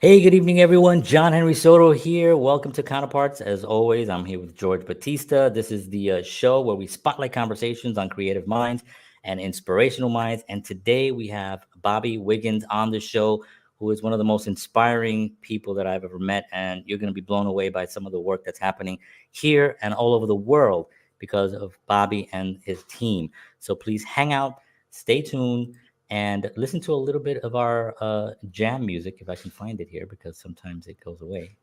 Hey, good evening, everyone. John Henry Soto here. Welcome to Counterparts. As always, I'm here with George Batista. This is the show where we spotlight conversations on creative minds and inspirational minds. And today we have Bobby Wiggins on the show, who is one of the most inspiring people that I've ever met. And you're going to be blown away by some of the work that's happening here and all over the world because of Bobby and his team. So please hang out, stay tuned, and listen to a little bit of our jam music if I can find it here because sometimes it goes away.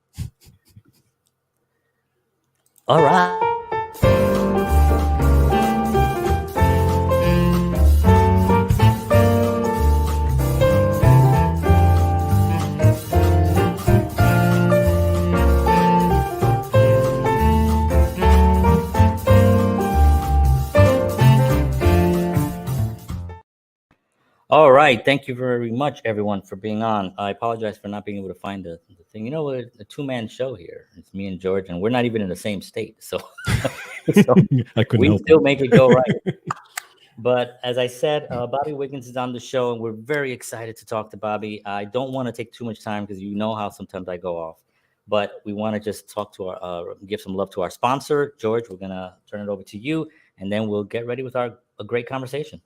All right. All right. Thank you very much, everyone, for being on. I apologize for not being able to find the thing. You know, we're a two-man show here. It's me and George, and we're not even in the same state. So, so I couldn't we help still make it go right. it. But as I said, Bobby Wiggins is on the show, and we're very excited to talk to Bobby. I don't want to take too much time because you know how sometimes I go off. But we want to just talk to give some love to our sponsor, George. We're gonna turn it over to you, and then we'll get ready with our a great conversation.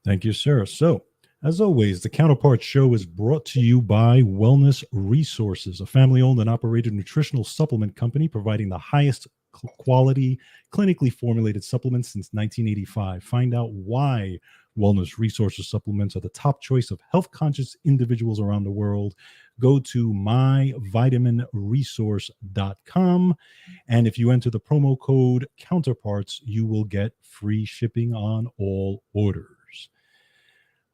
Thank you, sir. So, as always, the Counterpart Show is brought to you by Wellness Resources, a family owned and operated nutritional supplement company providing the highest quality, clinically formulated supplements since 1985. Find out why Wellness Resources supplements are the top choice of health conscious individuals around the world. Go to myvitaminresource.com. And if you enter the promo code Counterparts, you will get free shipping on all orders.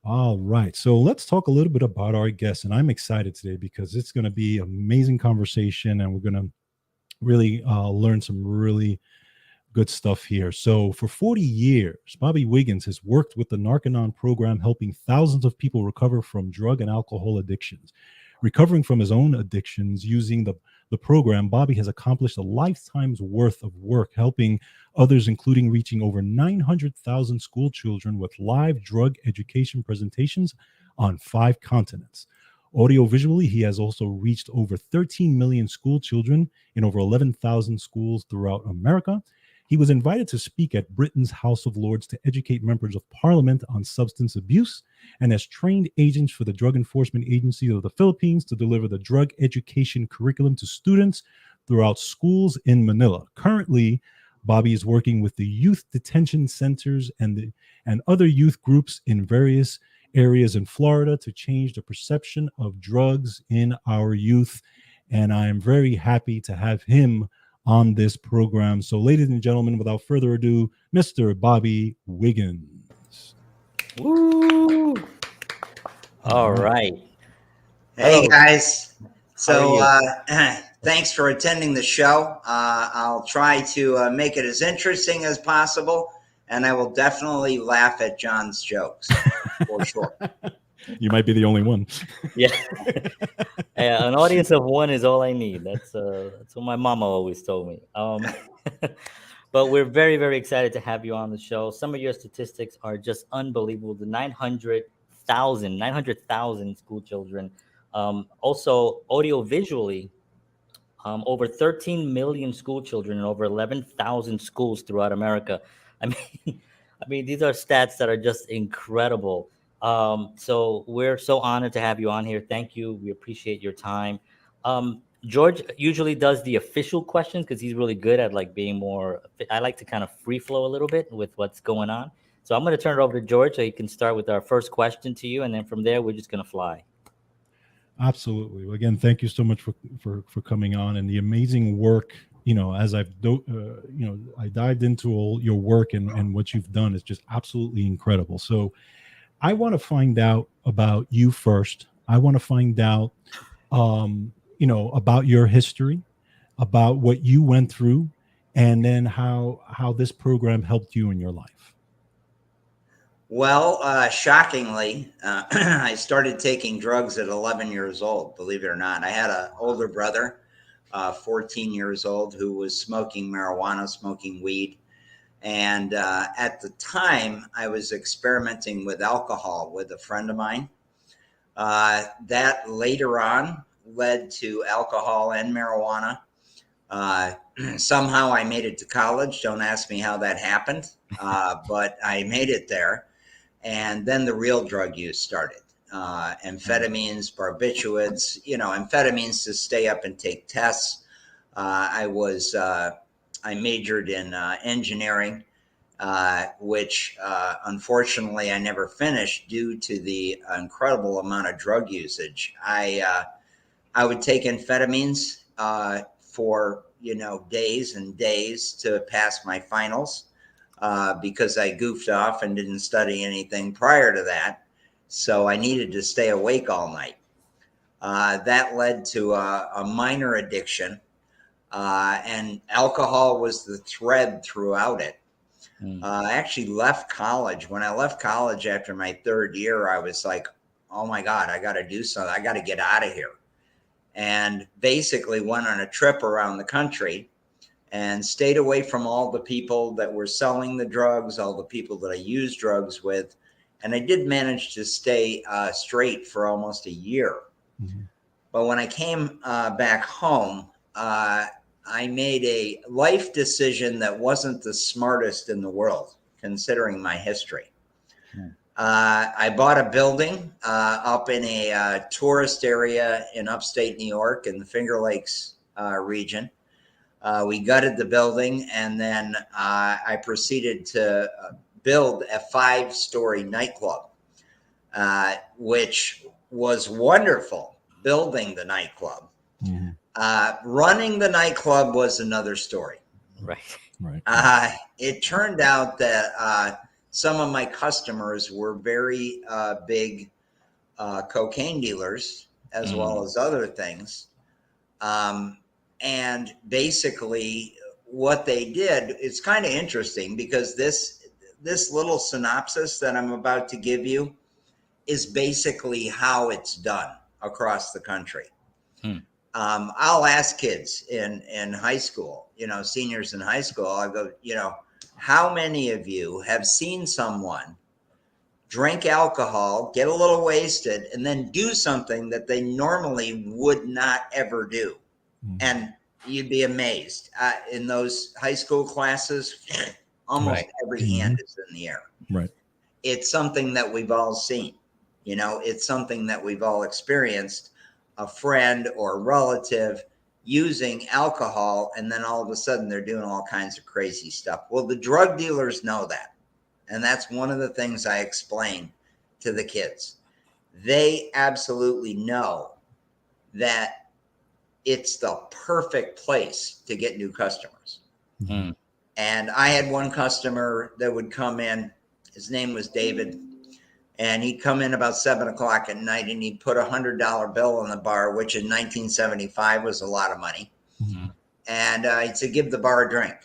All right. So let's talk a little bit about our guest. And I'm excited today because it's going to be an amazing conversation and we're going to really learn some really good stuff here. So for 40 years, Bobby Wiggins has worked with the Narconon Program, helping thousands of people recover from drug and alcohol addictions. Recovering from his own addictions using the program, Bobby has accomplished a lifetime's worth of work, helping others, including reaching over 900,000 school children with live drug education presentations on 5 continents. Audiovisually, he has also reached over 13 million school children in over 11,000 schools throughout America. He was invited to speak at Britain's House of Lords to educate members of parliament on substance abuse and has trained agents for the Drug Enforcement Agency of the Philippines to deliver the drug education curriculum to students throughout schools in Manila. Currently, Bobby is working with the youth detention centers and other youth groups in various areas in Florida to change the perception of drugs in our youth. And I am very happy to have him on this program. So, ladies and gentlemen, without further ado, Mr. Bobby Wiggins. Woo! All right. Hey Hello. guys. How are So you? thanks for attending the show. I'll try to make it as interesting as possible, and I will definitely laugh at John's jokes for sure. You might be the only one. Yeah. An audience of one is all I need. That's what my mama always told me. But we're very, very excited to have you on the show. Some of your statistics are just unbelievable. The 900,000 school children. Also, audio visually, over 13 million school children in over 11,000 schools throughout America. I mean, I mean, these are stats that are just incredible. So we're so honored to have you on here. Thank you. We appreciate your time. George usually does the official questions because he's really good at like being more. I like to kind of free flow a little bit with what's going on. So I'm going to turn it over to George so he can start with our first question to you, and then from there we're just going to fly. Absolutely. Well, again, thank you so much for coming on and the amazing work. You know, as I dived into all your work and what you've done is just absolutely incredible. So I want to find out about you first. I want to find out, about your history, about what you went through, and then how this program helped you in your life. Well, shockingly, I started taking drugs at 11 years old, believe it or not. I had an older brother, 14 years old, who was smoking marijuana, smoking weed. And at the time, I was experimenting with alcohol with a friend of mine. That later on led to alcohol and marijuana. Somehow I made it to college. Don't ask me how that happened, but I made it there. And then the real drug use started. Amphetamines, barbiturates, amphetamines to stay up and take tests. I majored in engineering, which unfortunately I never finished due to the incredible amount of drug usage. I would take amphetamines for days and days to pass my finals because I goofed off and didn't study anything prior to that. So I needed to stay awake all night. That led to a minor addiction, and alcohol was the thread throughout it. I actually left college. When I left college after my third year, I was like, oh my God, I got to do something. I got to get out of here. And basically went on a trip around the country and stayed away from all the people that were selling the drugs, all the people that I used drugs with. And I did manage to stay straight for almost a year. Mm-hmm. But when I came back home, I made a life decision that wasn't the smartest in the world, considering my history. I bought a building up in a tourist area in upstate New York in the Finger Lakes region. We gutted the building, and then I proceeded to build a 5-story nightclub, which was wonderful, building the nightclub. Mm-hmm. Running the nightclub was another story. Right. It turned out that some of my customers were very big cocaine dealers, as well as other things. And basically what they did, it's kind of interesting because this little synopsis that I'm about to give you is basically how it's done across the country. I'll ask kids in high school, seniors in high school, I go, how many of you have seen someone drink alcohol, get a little wasted, and then do something that they normally would not ever do? And you'd be amazed. In those high school classes, almost every hand is in the air. Right. It's something that we've all seen. It's something that we've all experienced, a friend or relative using alcohol, and then all of a sudden they're doing all kinds of crazy stuff. Well, the drug dealers know that. And that's one of the things I explain to the kids. They absolutely know that it's the perfect place to get new customers. Mm-hmm. And I had one customer that would come in, his name was David, and he'd come in about 7:00 at night and he'd put $100 bill on the bar, which in 1975 was a lot of money. Mm-hmm. And he'd say, give the bar a drink.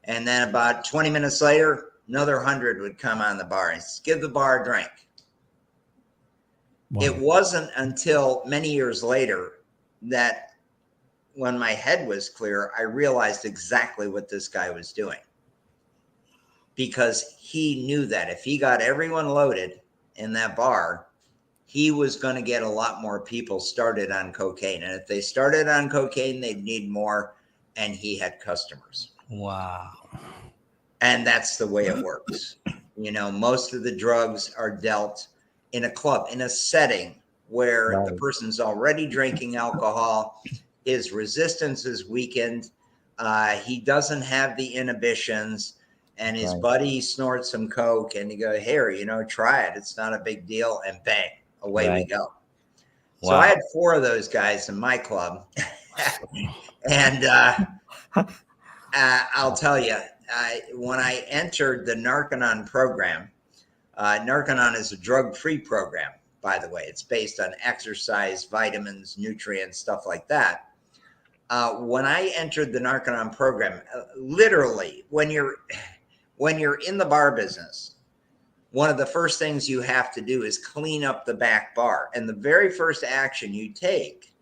And then about 20 minutes later, another 100 would come on the bar and say, give the bar a drink. Wow. It wasn't until many years later that when my head was clear, I realized exactly what this guy was doing, because he knew that if he got everyone loaded in that bar, he was going to get a lot more people started on cocaine. And if they started on cocaine, they'd need more. And he had customers. Wow. And that's the way it works. Most of the drugs are dealt in a club, in a setting where the person's already drinking alcohol, his resistance is weakened, he doesn't have the inhibitions, and his buddy snorts some coke, and you go, here, try it. It's not a big deal, and bang, away we go. Wow. So I had 4 of those guys in my club, and I'll tell you, when I entered the Narconon program, Narconon is a drug-free program. By the way, it's based on exercise, vitamins, nutrients, stuff like that. When I entered the Narconon program, literally, when you're in the bar business, one of the first things you have to do is clean up the back bar. And the very first action you take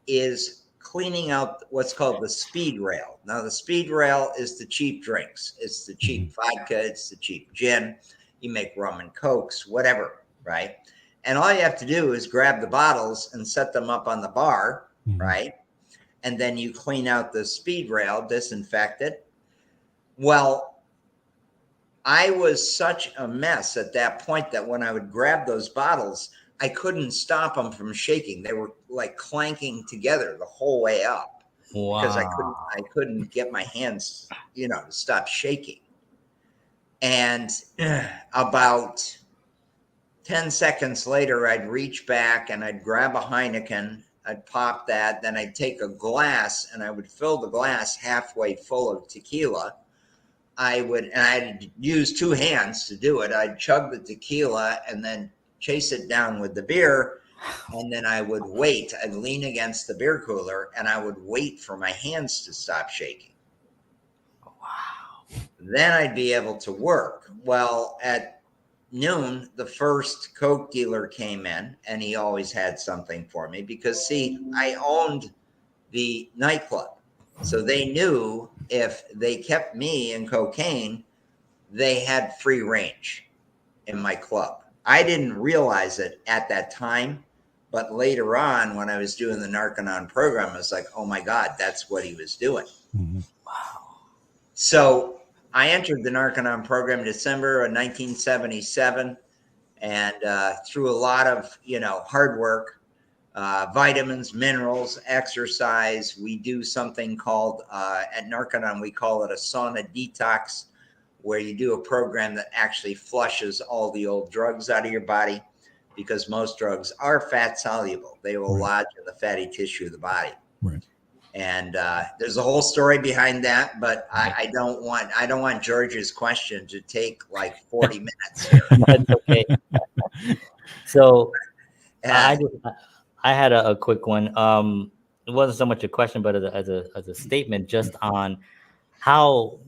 is cleaning out what's called the speed rail. Now, the speed rail is the cheap drinks. It's the cheap vodka. It's the cheap gin. You make rum and cokes, whatever, right? And all you have to do is grab the bottles and set them up on the bar, right? And then you clean out the speed rail, disinfect it. Well, I was such a mess at that point that when I would grab those bottles, I couldn't stop them from shaking. They were like clanking together the whole way up because I couldn't get my hands, to stop shaking. And about 10 seconds later, I'd reach back and I'd grab a Heineken. I'd pop that. Then I'd take a glass and I would fill the glass halfway full of tequila. I'd use two hands to do it. I'd chug the tequila and then chase it down with the beer. And then I would wait. I'd lean against the beer cooler and I would wait for my hands to stop shaking. Wow. Then I'd be able to work. Well, at noon, the first Coke dealer came in and he always had something for me because, see, I owned the nightclub. So they knew if they kept me in cocaine, they had free range in my club. I didn't realize it at that time, but later on when I was doing the Narconon Program, I was like, oh my God, that's what he was doing. Wow. So I entered the Narconon Program in December of 1977, and through a lot of, hard work, vitamins, minerals, exercise, we do something called, at Narconon, we call it a sauna detox, where you do a program that actually flushes all the old drugs out of your body, because most drugs are fat soluble. They will lodge in the fatty tissue of the body. Right. And there's a whole story behind that, but I don't want George's question to take like 40 minutes here. That's okay. So I had a quick one. It wasn't so much a question, but as a statement, just on how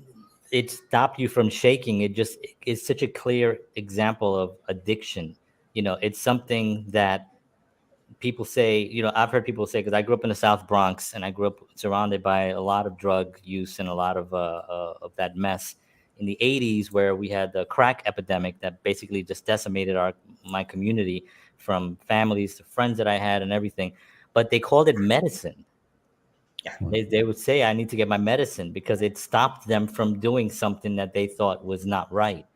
it stopped you from shaking. It just is such a clear example of addiction. It's something that people say, I've heard people say, because I grew up in the South Bronx and I grew up surrounded by a lot of drug use and a lot of that mess in the 80s, where we had the crack epidemic that basically just decimated my community, from families to friends that I had and everything. But they called it medicine. Yeah. They would say, I need to get my medicine, because it stopped them from doing something that they thought was not right.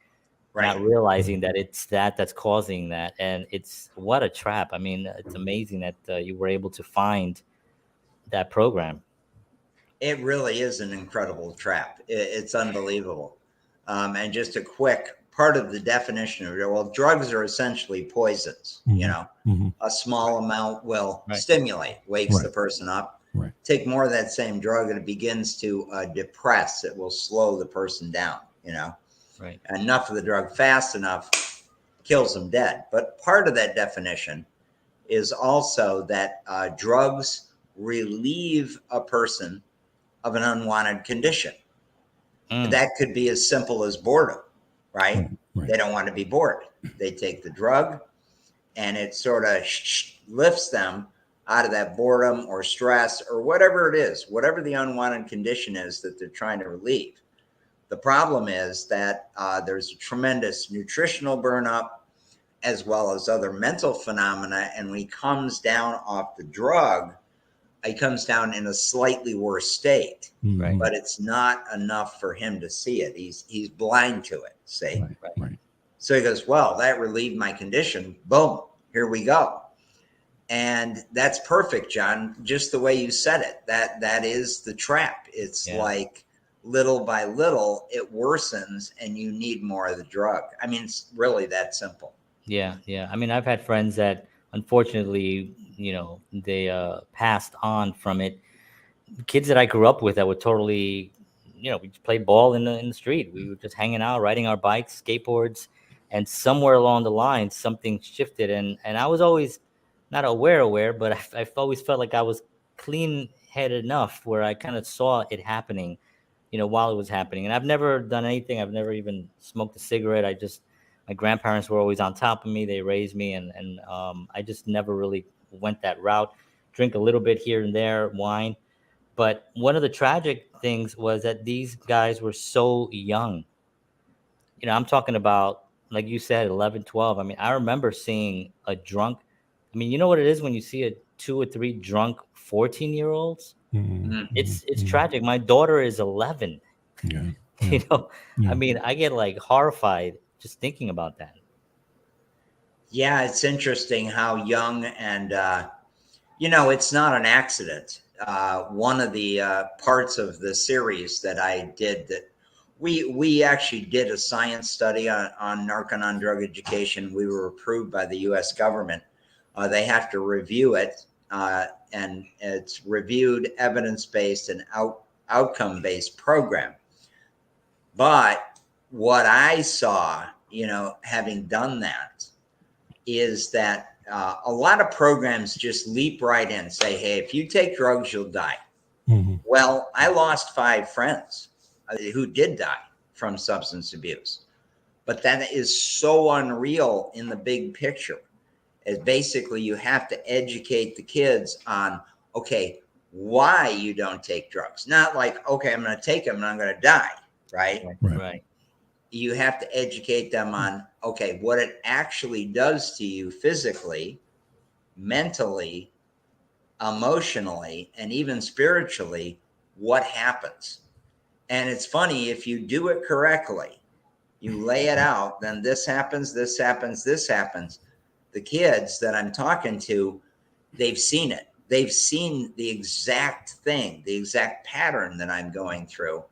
Not realizing that it's that's causing that. And it's what a trap. I mean, it's amazing that you were able to find that program. It really is an incredible trap. It's unbelievable. And just a quick part of the definition of it, well, drugs are essentially poisons. A small amount will stimulate, wakes the person up. Take more of that same drug and it begins to depress. It will slow the person down, Enough of the drug fast enough kills them dead. But part of that definition is also that drugs relieve a person of an unwanted condition. That could be as simple as boredom, right? They don't want to be bored. They take the drug and it sort of lifts them out of that boredom or stress or whatever it is, whatever the unwanted condition is that they're trying to relieve. The problem is that there's a tremendous nutritional burnup as well as other mental phenomena. And when he comes down off the drug, he comes down in a slightly worse state, but it's not enough for him to see it. He's blind to it, see? So he goes, well, that relieved my condition. Boom, here we go. And that's perfect, John. Just the way you said it, that is the trap. It's like little by little, it worsens and you need more of the drug. I mean, it's really that simple. Yeah. I mean, I've had friends that unfortunately, they passed on from it. Kids that I grew up with that were totally, we just played ball in the street. We were just hanging out, riding our bikes, skateboards, and somewhere along the line, something shifted. And I was always not aware, but I've always felt like I was clean-headed enough where I kind of saw it happening, while it was happening. And I've never done anything. I've never even smoked a cigarette. My grandparents were always on top of me. They raised me, and I just never really went that route. Drink a little bit here and there, wine. But one of the tragic things was that these guys were so young. I'm talking about like you said, 11, 12. I mean, I remember seeing a drunk. I mean, you know what it is when you see a 2 or 3 drunk 14-year-olds? It's tragic. My daughter is 11. Yeah. You know, Yeah. I mean, I get like horrified just thinking about that. Yeah, it's interesting how young and, it's not an accident. One of the parts of the series that I did that we actually did a science study on Narconon drug education. We were approved by the U.S. government. They have to review it, and it's reviewed, evidence-based, and outcome-based program. But what I saw, having done that, is that a lot of programs just leap right in and say, hey, if you take drugs, you'll die. Well, I lost 5 friends who did die from substance abuse. But that is so unreal in the big picture. Is basically you have to educate the kids on, okay, why you don't take drugs. Not like, okay, I'm going to take them and I'm going to die, right? Right. You have to educate them on, okay, what it actually does to you physically, mentally, emotionally, and even spiritually, what happens. And it's funny, if you do it correctly, you lay it out, then this happens, this happens, this happens. The kids that I'm talking to, they've seen it. They've seen the exact thing, the exact pattern that I'm going through.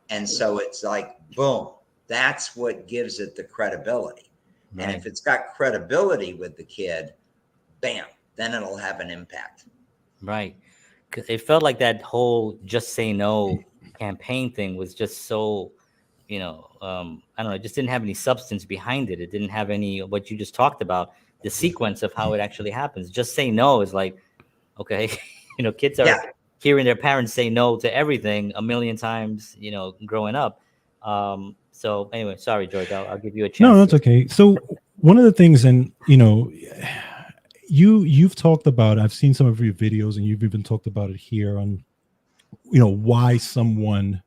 And so it's like, boom, that's what gives it the credibility. Right. And if it's got credibility with the kid, bam, then it'll have an impact. Right. Because it felt like that whole Just Say No campaign thing was just so, I don't know, it just didn't have any substance behind it. It didn't have any, what you just talked about, the sequence of how it actually happens. Just say no is like, okay, kids are hearing their parents say no to everything a million times, growing up. So anyway, sorry, George, I'll give you a chance. No, that's okay. So one of the things, and you've talked about, I've seen some of your videos, and you've even talked about it here on, why someone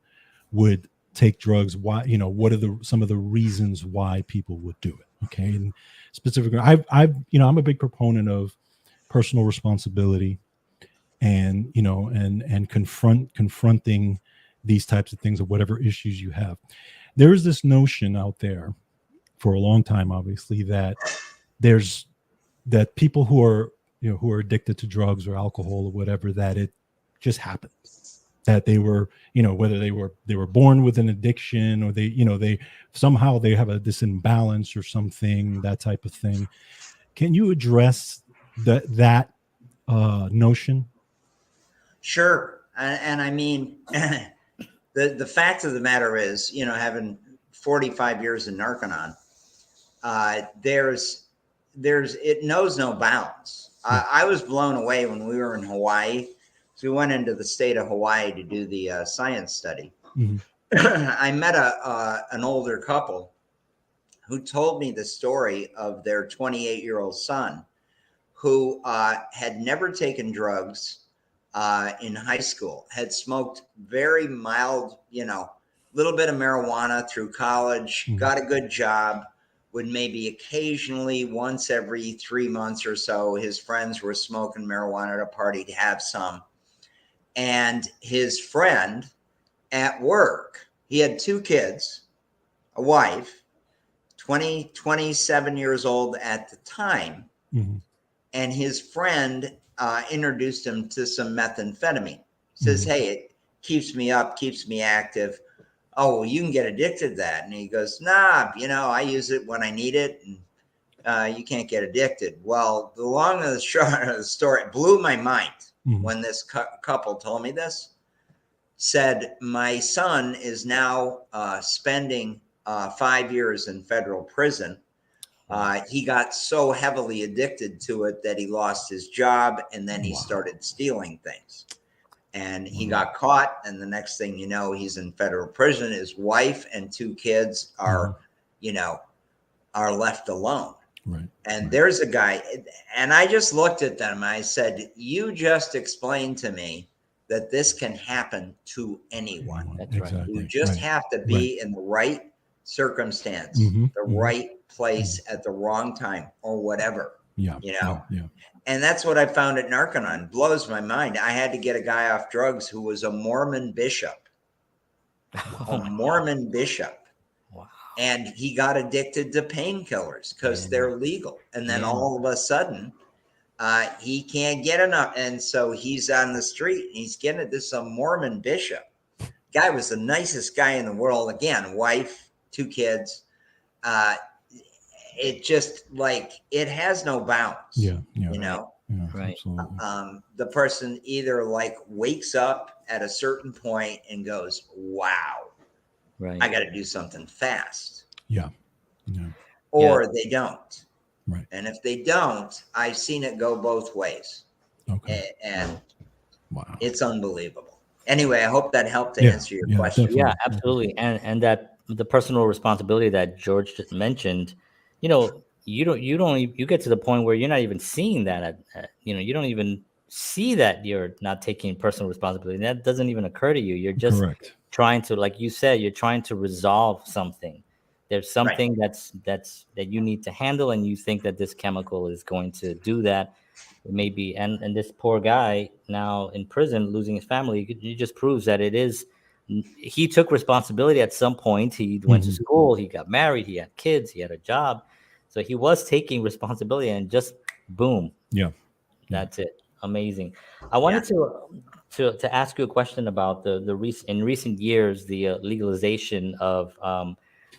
would take drugs, why, what are some of the reasons why people would do it. Okay. And specifically, I'm a big proponent of personal responsibility and, and confronting these types of things or whatever issues you have. There is this notion out there for a long time, obviously, that people who are addicted to drugs or alcohol or whatever, that it just happened, that they were, whether they were born with an addiction or they somehow they have this imbalance or something, that type of thing. Can you address that notion? Sure. And I mean, the fact of the matter is, having 45 years in Narconon, it knows no bounds. I was blown away when we were in Hawaii. So we went into the state of Hawaii to do the science study. I met an older couple who told me the story of their 28-year-old son who had never taken drugs in high school, had smoked very mild, little bit of marijuana through college, got a good job, would maybe occasionally once every 3 months or so, his friends were smoking marijuana at a party to have some. And his friend at work, he had 2 kids, a wife, 27 years old at the time. And his friend introduced him to some methamphetamine. Says, hey, it keeps me up, keeps me active. Oh, well, you can get addicted to that. And he goes, nah, I use it when I need it. And you can't get addicted. Well, the long and the short of the story, it blew my mind when this couple told me this. Said, my son is now spending 5 years in federal prison. He got so heavily addicted to it that he lost his job, and then he started stealing things. And he got caught, and the next thing you know, he's in federal prison. His wife and 2 kids are, are left alone. Right. And there's a guy, and I just looked at them. I said, you just explained to me that this can happen to anyone. That's right. You just have to be in the right circumstance, the right place at the wrong time or whatever. Yeah. You know? Yeah. And that's what I found at Narconon. Blows my mind. I had to get a guy off drugs who was a Mormon bishop. A Mormon bishop. Wow. And he got addicted to painkillers because they're legal. And then all of a sudden, he can't get enough. And so he's on the street and he's getting it. This is a Mormon bishop. Guy was the nicest guy in the world. Again, wife, 2 kids. It just like, it has no bounds. Yeah. You know? Yeah, Right. Absolutely. The person either like wakes up at a certain point and goes, wow, Right. I got to do something fast. Yeah. Or they don't. Right. And if they don't, I've seen it go both ways. Okay. And Wow. it's unbelievable. Anyway, I hope that helped to answer your question. Definitely. Yeah, absolutely. And that the personal responsibility that George just mentioned, you know, you get to the point where you're not even seeing that you don't even see that you're not taking personal responsibility. That doesn't even occur to you. You're just Correct. trying to, like you said, you're trying to resolve something. There's something that you need to handle, and you think that this chemical is going to do that. Maybe, and this poor guy now in prison, losing his family, it just proves that he took responsibility at some point. He went to school, he got married, he had kids, he had a job. So he was taking responsibility, and just boom. Yeah. That's it. Amazing. I wanted to ask you a question about in recent years, the legalization of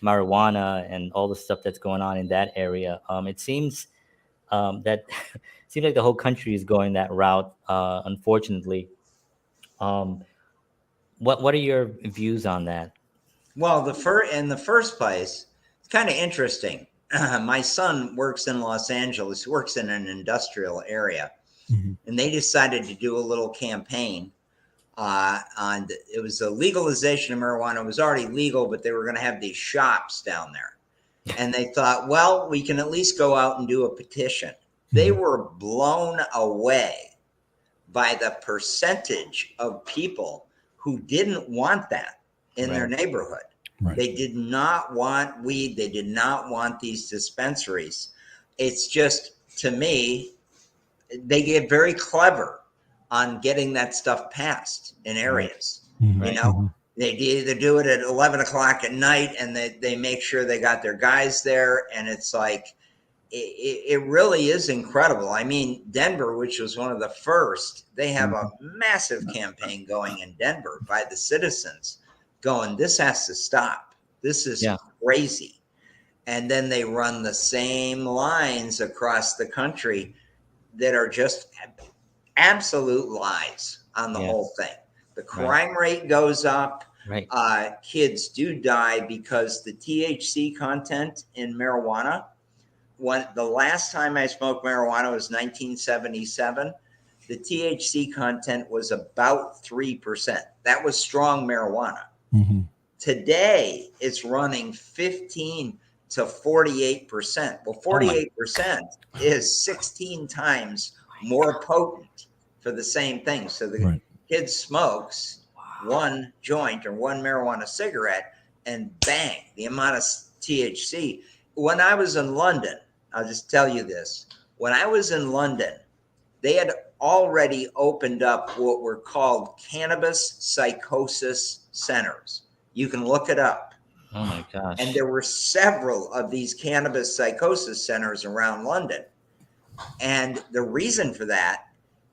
marijuana and all the stuff that's going on in that area. It seems that it seems like the whole country is going that route, unfortunately. What are your views on that? Well, in the first place, it's kind of interesting. My son works in Los Angeles, works in an industrial area, and they decided to do a little campaign it was a legalization of marijuana. It was already legal, but they were going to have these shops down there. And they thought, well, we can at least go out and do a petition. They were blown away by the percentage of people who didn't want that in their neighborhood. Right. They did not want weed. They did not want these dispensaries. It's just, to me, they get very clever on getting that stuff passed in areas. You know, they either do it at 11 o'clock at night, and they make sure they got their guys there. And it's like, it really is incredible. I mean, Denver, which was one of the first, they have a massive campaign going in Denver by the citizens going, this has to stop. This is crazy. And then they run the same lines across the country that are just absolute lies on the whole thing. The crime rate goes up. Kids do die because the THC content in marijuana, the last time I smoked marijuana was 1977. The THC content was about 3%. That was strong marijuana. Today, it's running 15 to 48%. Well, 48% is 16 times more potent for the same thing. So the kid smokes one joint or one marijuana cigarette, and bang, the amount of THC. When I was in London, I'll just tell you this. When I was in London, they had already opened up what were called cannabis psychosis centers. You can look it up. Oh my gosh. And there were several of these cannabis psychosis centers around London. And the reason for that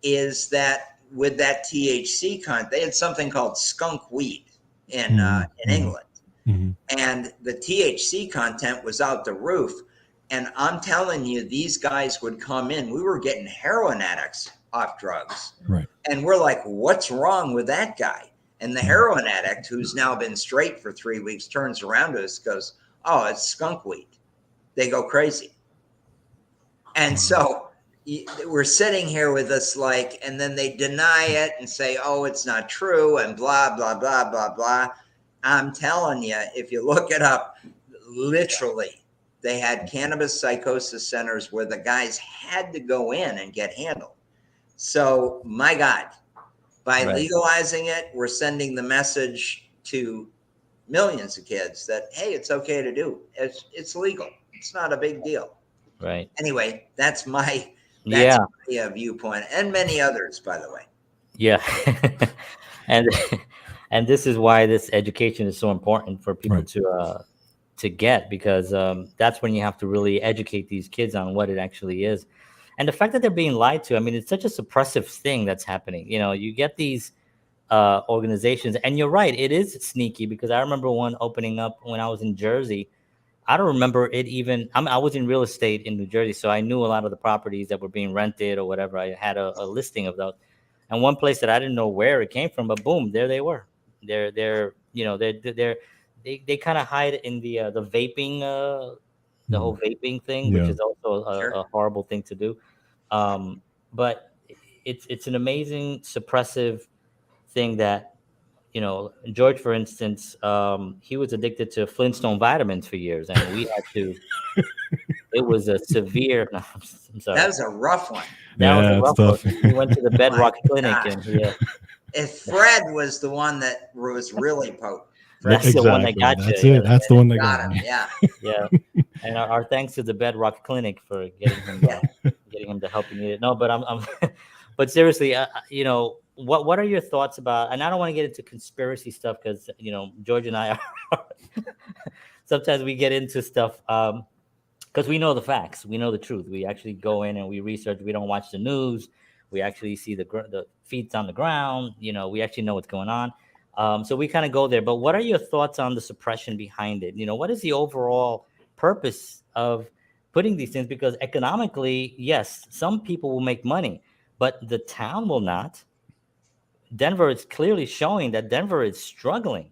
is that with that THC content, they had something called skunk weed in England. And the THC content was out the roof. And I'm telling you, these guys would come in. We were getting heroin addicts off drugs. And we're like, what's wrong with that guy? And the heroin addict, who's now been straight for 3 weeks, turns around to us, goes, oh, it's skunk weed. They go crazy. And so we're sitting here with us like, and then they deny it and say, oh, it's not true, and blah, blah, blah, blah, blah. I'm telling you, if you look it up, literally, they had cannabis psychosis centers where the guys had to go in and get handled. So, my God, by legalizing it, we're sending the message to millions of kids that, hey, it's okay to do. It's legal. It's not a big deal. Right. Anyway, that's my Yeah. viewpoint, and many others, by the way. Yeah. and and this is why this education is so important for people Right. to get, because that's when you have to really educate these kids on what it actually is. And the fact that they're being lied to, I mean, it's such a suppressive thing that's happening. You know, you get these organizations, and you're right, it is sneaky, because I remember one opening up when I was in Jersey. I don't remember it even. I was in real estate in New Jersey, so I knew a lot of the properties that were being rented or whatever. I had a listing of those, and one place that I didn't know where it came from, but boom, there they were. They kind of hide in the vaping, the whole vaping thing, which Yeah. is also a horrible thing to do. But it's an amazing suppressive thing that, George, for instance, he was addicted to Flintstone vitamins for years, and we had to. It was a severe. No, I'm sorry. That was a rough one. That was a it's rough one. tough. He went to the Oh my Bedrock Clinic, gosh. and he. If Fred was the one that was really potent. That's the one that got That's you. it. That's the one that Got got him. me. Yeah. Yeah. And our thanks to the Bedrock Clinic for getting him, to help you need it. No, but but seriously, what are your thoughts about? And I don't want to get into conspiracy stuff, because George and I are sometimes we get into stuff because we know the facts, we know the truth. We actually go in and we research. We don't watch the news. We actually see the feet on the ground. We actually know what's going on. So we kind of go there. But what are your thoughts on the suppression behind it? What is the overall purpose of putting these things? Because economically, yes, some people will make money, but the town will not. Denver is clearly showing that Denver is struggling,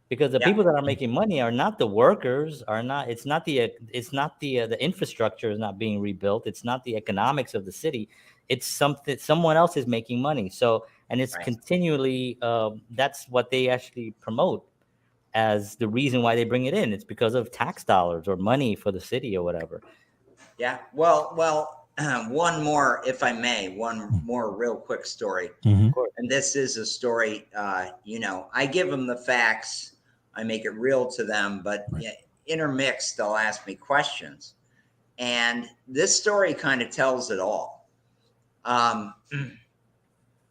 because the people that are making money are not the workers, it's not the infrastructure is not being rebuilt. It's not the economics of the city. It's someone else is making money. So, and it's continually, that's what they actually promote as the reason why they bring it in. It's because of tax dollars or money for the city or whatever. Yeah. Well, one more, if I may, one more real quick story. Mm-hmm. And this is a story, I give them the facts. I make it real to them, but intermixed, they'll ask me questions. And this story kind of tells it all.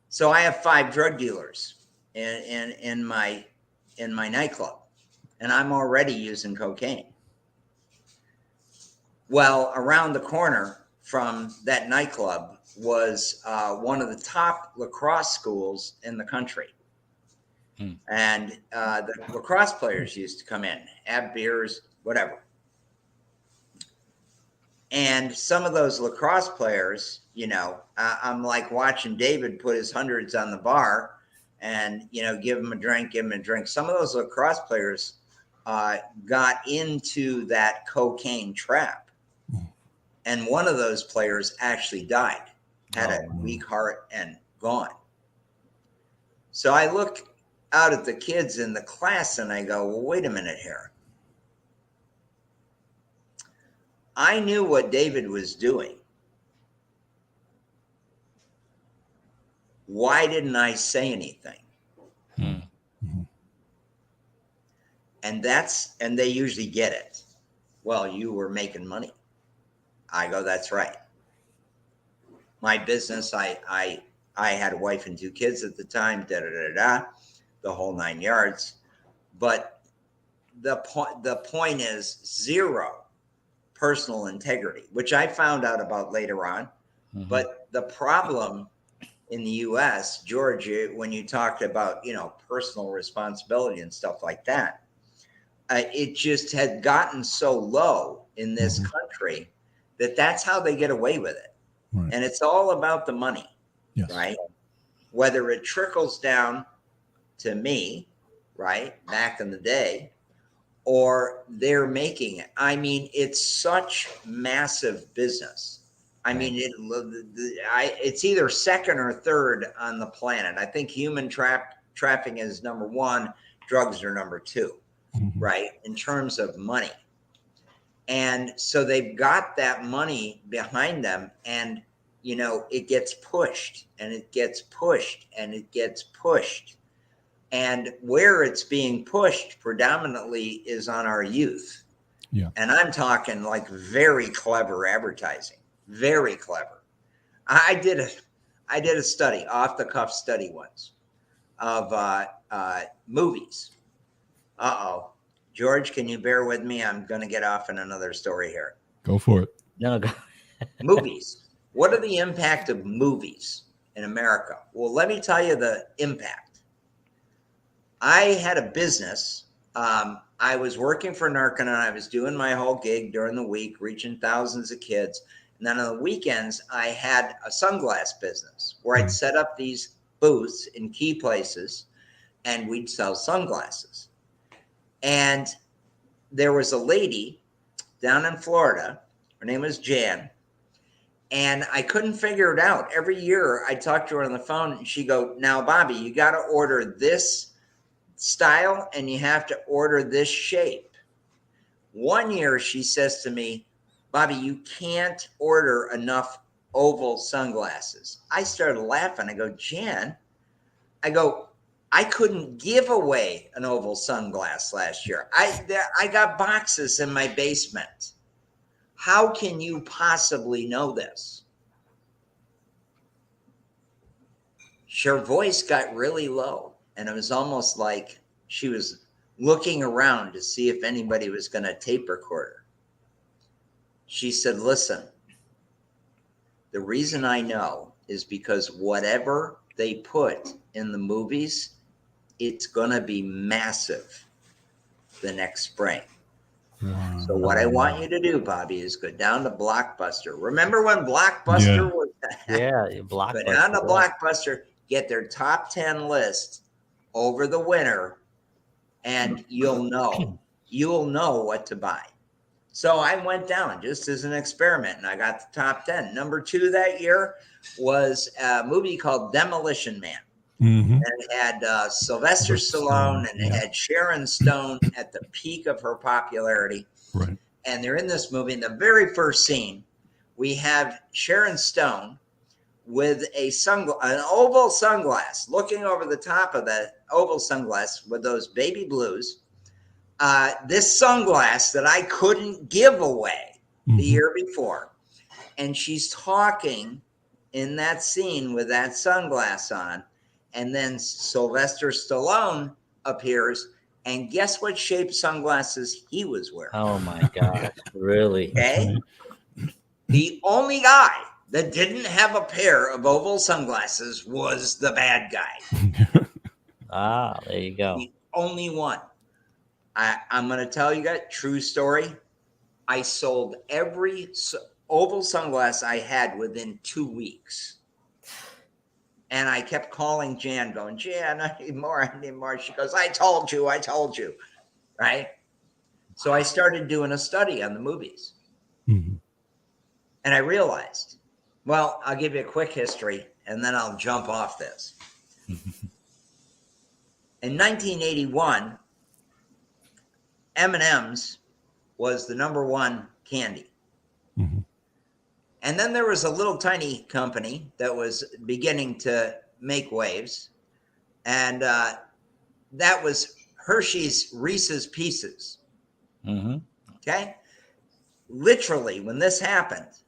So I have 5 drug dealers in my nightclub, and I'm already using cocaine. Well, around the corner from that nightclub was one of the top lacrosse schools in the country. And the lacrosse players used to come in, have beers, whatever. And some of those lacrosse players, I'm like watching David put his hundreds on the bar and, give him a drink. Some of those lacrosse players got into that cocaine trap. And one of those players actually died, had a weak heart and gone. So I look out at the kids in the class and I go, well, wait a minute here. I knew what David was doing. Why didn't I say anything? Mm-hmm. And they usually get it. Well, you were making money. I go, that's right. My business, I had a wife and 2 kids at the time, the whole 9 yards. But the point is 0 personal integrity, which I found out about later on. Mm-hmm. But the problem in the U.S., Georgia, when you talked about, personal responsibility and stuff like that, it just had gotten so low in this country that that's how they get away with it. Right. And it's all about the money, right? Whether it trickles down to me, right, back in the day, or they're making it. I mean, it's such massive business. I mean, it's either second or third on the planet. I think human trafficking is number 1, drugs are number 2, right, in terms of money. And so they've got that money behind them, and, it gets pushed and it gets pushed and it gets pushed. And where it's being pushed predominantly is on our youth. Yeah. And I'm talking like very clever advertising, very clever. I did a study, off the cuff study once, of movies. George, can you bear with me? I'm going to get off in another story here. Go for it. No, go. Movies. What are the impact of movies in America? Well, let me tell you the impact. I had a business. I was working for Narconon. I was doing my whole gig during the week, reaching thousands of kids. And then on the weekends, I had a sunglass business where I'd set up these booths in key places and we'd sell sunglasses. And there was a lady down in Florida. Her name was Jan. And I couldn't figure it out. Every year I talked to her on the phone and she'd go, now, Bobby, you got to order this style and you have to order this shape. One year she says to me, Bobby, you can't order enough oval sunglasses. I started laughing. I go, Jan, I couldn't give away an oval sunglass last year. I got boxes in my basement. How can you possibly know this? Her voice got really low, and it was almost like she was looking around to see if anybody was going to tape record her. She said, listen, the reason I know is because whatever they put in the movies, it's going to be massive the next spring. Wow. So what I want you to do, Bobby, is go down to Blockbuster. Remember when Blockbuster was? Yeah, Go down to Blockbuster, get their top 10 list over the winter, and you'll know what to buy. So I went down just as an experiment, and I got the top 10. Number 2 that year was a movie called Demolition Man. Mm-hmm. And it had Sylvester Stallone, and it had Sharon Stone at the peak of her popularity. Right. And they're in this movie. In the very first scene, we have Sharon Stone with an oval sunglass, looking over the top of that oval sunglass with those baby blues. This sunglass that I couldn't give away the year before. And she's talking in that scene with that sunglass on. And then Sylvester Stallone appears, and guess what shape sunglasses he was wearing? Oh my God, really? Okay. The only guy that didn't have a pair of oval sunglasses was the bad guy. There you go. The only one. I'm going to tell you guys, true story. I sold every oval sunglass I had within 2 weeks. And I kept calling Jan, going, Jan, I need more. She goes, I told you. Right? So I started doing a study on the movies. Mm-hmm. And I realized, well, I'll give you a quick history, and then I'll jump off this. In 1981, M&M's was the number 1 candy. Mm-hmm. And then there was a little tiny company that was beginning to make waves. And that was Hershey's Reese's Pieces. Mm-hmm. Okay. Literally, when this happened,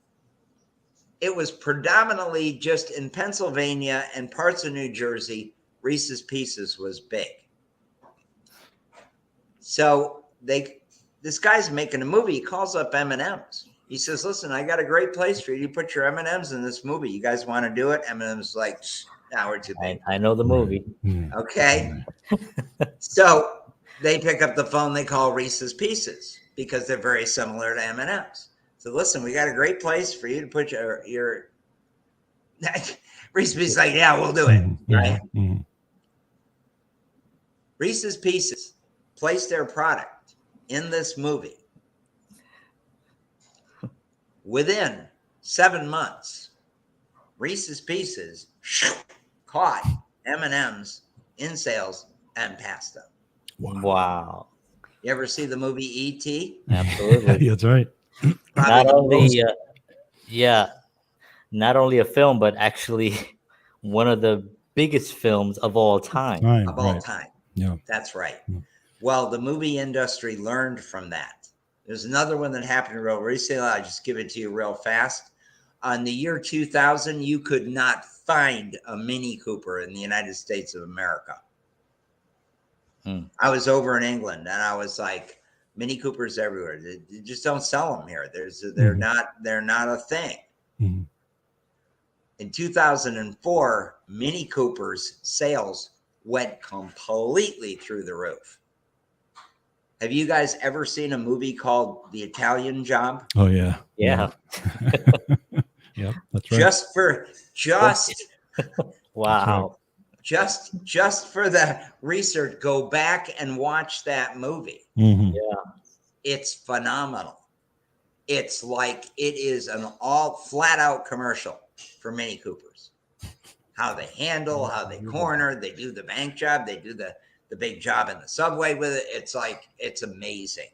it was predominantly just in Pennsylvania and parts of New Jersey. Reese's Pieces was big. So this guy's making a movie. He calls up M&M's. He says, listen, I got a great place for you to put your M&Ms in this movie. You guys want to do it? M&M's like, now we're too big. I know the movie. Okay. So they pick up the phone. They call Reese's Pieces because they're very similar to M&Ms. So listen, we got a great place for you to put your Reese's Pieces. Like, yeah, we'll do it. Right. Mm-hmm. Reese's Pieces placed their product in this movie. Within 7 months, Reese's Pieces caught M&M's in sales and passed them. Wow. You ever see the movie E.T.? Absolutely. That's right. Not only, not only a film, but actually one of the biggest films of all time. Of all time. Yeah. That's right. Yeah. Well, the movie industry learned from that. There's another one that happened real recently. I'll just give it to you real fast. On the year 2000, you could not find a Mini Cooper in the United States of America. I was over in England and I was like, Mini Coopers everywhere. They just don't sell them here. They're not a thing. Mm-hmm. In 2004, Mini Cooper's sales went completely through the roof. Have you guys ever seen a movie called The Italian Job? Oh yeah. Yeah. Yeah, that's right. Wow. Just for the research, go back and watch that movie. Mm-hmm. Yeah. It's phenomenal. It's like it is an all flat out commercial for Mini Coopers. How they handle, how they corner, they do the bank job, they do the big job in the subway with it. It's like, it's amazing.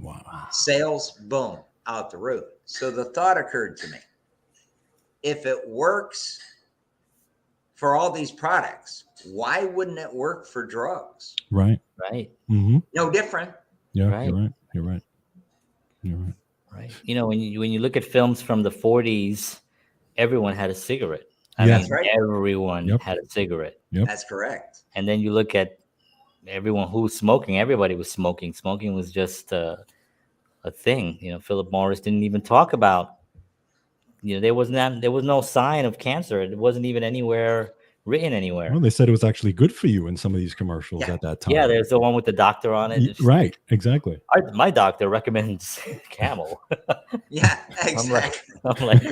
Wow. Sales, boom, out the roof. So the thought occurred to me, if it works for all these products, why wouldn't it work for drugs? Right. Right. Mm-hmm. No different. Yeah, Right. You're right. Right. You know, when you look at films from the 40s, everyone had a cigarette. That's right. Everyone had a cigarette. Yep. That's correct. And then you look at everyone who's smoking. Everybody was smoking. Smoking was just a thing. You know, Philip Morris didn't even talk about. You know, there was no sign of cancer. It wasn't even written anywhere. Well, they said it was actually good for you in some of these commercials at that time. Yeah, there's the one with the doctor on it. Right, exactly. My doctor recommends Camel. Yeah, exactly. I'm like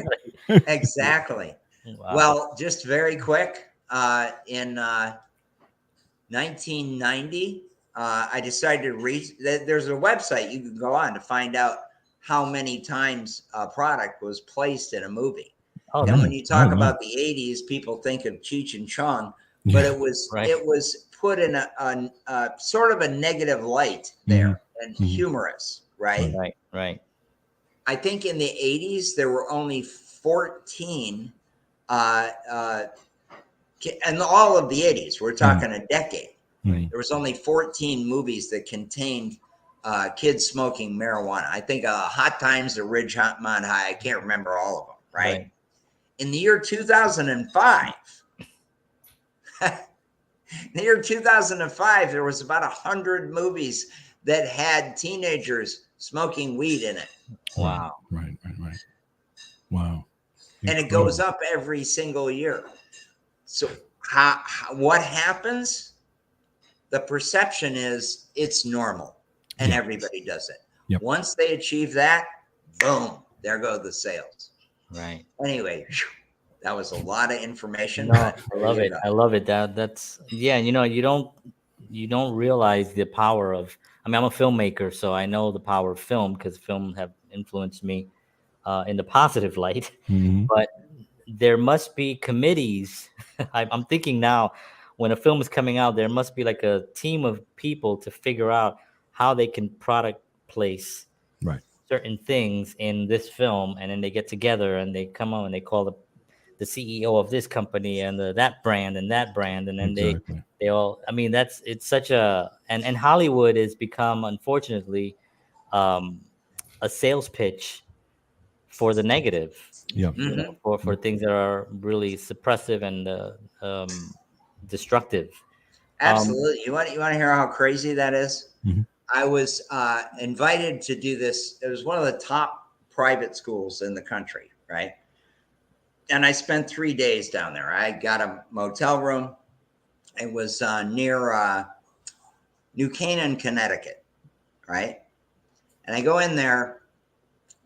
Exactly. wow. Well, just very quick, in 1990, I decided to read. There's a website you can go on to find out how many times a product was placed in a movie. Oh, and when you talk about the 80s, people think of Cheech and Chong, but it was put in a sort of a negative light there and humorous, right? Right. I think in the 80s there were only 14 and all of the 80s, we're talking a decade. Right. There was only 14 movies that contained kids smoking marijuana. I think Hot Times at Ridgemont High. I can't remember all of them, right? In the year 2005, there was about 100 movies that had teenagers smoking weed in it. Wow. Right. Wow. And it goes up every single year. So what happens? The perception is it's normal and everybody does it. Yep. Once they achieve that, boom, there go the sales. Right. Anyway, that was a lot of information. No, I love it. I love it. That's you know, you don't realize the power of, I mean, I'm a filmmaker, so I know the power of film because film have influenced me in the positive light. Mm-hmm. But there must be committees. I'm thinking now, when a film is coming out, there must be like a team of people to figure out how they can product place certain things in this film, and then they get together and they come on and they call the CEO of this company and that brand, and then they all. I mean, it's such a and Hollywood has become, unfortunately, a sales pitch for the negative. Yeah. Mm-hmm. You know, for things that are really suppressive and destructive. Absolutely. You want to hear how crazy that is? Mm-hmm. I was invited to do this. It was one of the top private schools in the country, right? And I spent 3 days down there. I got a motel room. It was near New Canaan, Connecticut, right? And I go in there,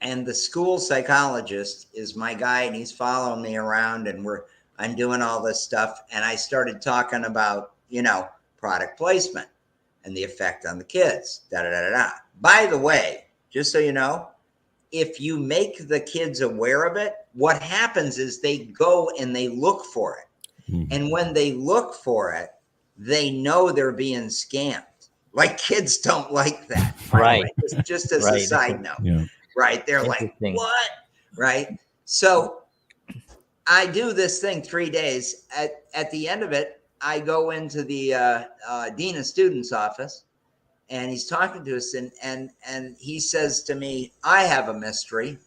and the school psychologist is my guy, and he's following me around, and I'm doing all this stuff. And I started talking about, product placement and the effect on the kids. By the way, just so you know, if you make the kids aware of it, what happens is they go and they look for it. Mm-hmm. And when they look for it, they know they're being scammed. Like, kids don't like that. Right. Just as a side note. Yeah. Right. They're like, what? Right. So I do this thing 3 days. At the end of it, I go into the dean of students office, and he's talking to us, and he says to me, "I have a mystery."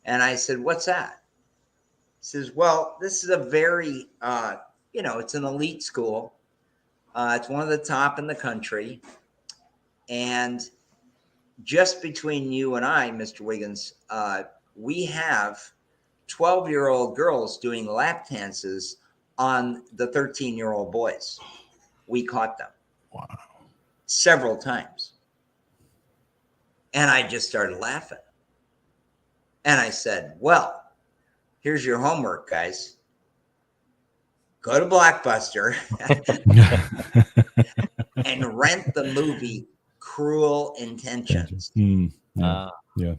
And I said, "What's that?" He says, "Well, this is a very, it's an elite school. It's one of the top in the country. And just between you and I, Mr. Wiggins, we have 12-year-old girls doing lap dances on the 13-year-old boys. We caught them." Wow. Several times. And I just started laughing. And I said, "Well, here's your homework, guys. Go to Blockbuster and rent the movie Cruel Intentions." Yeah. Yeah.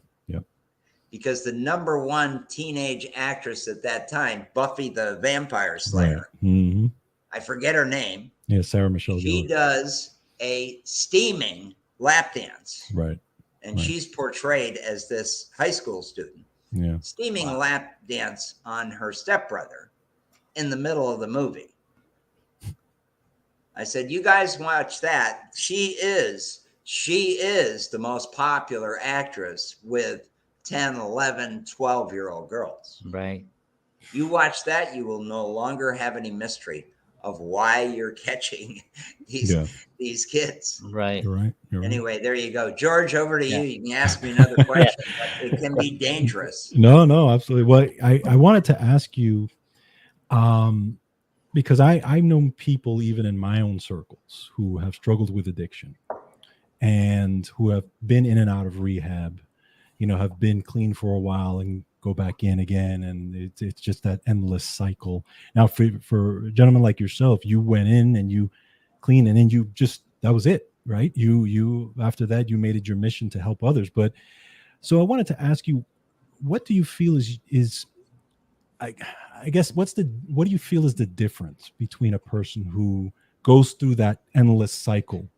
Because the number one teenage actress at that time, Buffy the Vampire Slayer, Right. Mm-hmm. I forget her name. Yeah, Sarah Michelle She Gellar. does a steaming lap dance. Right. And she's portrayed as this high school student. Yeah. Steaming lap dance on her stepbrother in the middle of the movie. I said, "You guys watch that. She is the most popular actress with 10, 11, 12-year-old girls." Right. You watch that, you will no longer have any mystery of why you're catching these kids. Right. You're right. Anyway, there you go. George, over to you. You can ask me another question, but it can be dangerous. No, absolutely. Well, I wanted to ask you, because I've known people even in my own circles who have struggled with addiction and who have been in and out of rehab, have been clean for a while and go back in again. And it's just that endless cycle. Now, for a gentleman like yourself, you went in and you clean, and then that was it, right? You after that, you made it your mission to help others. But so I wanted to ask you, what do you feel is I guess what do you feel is the difference between a person who goes through that endless cycle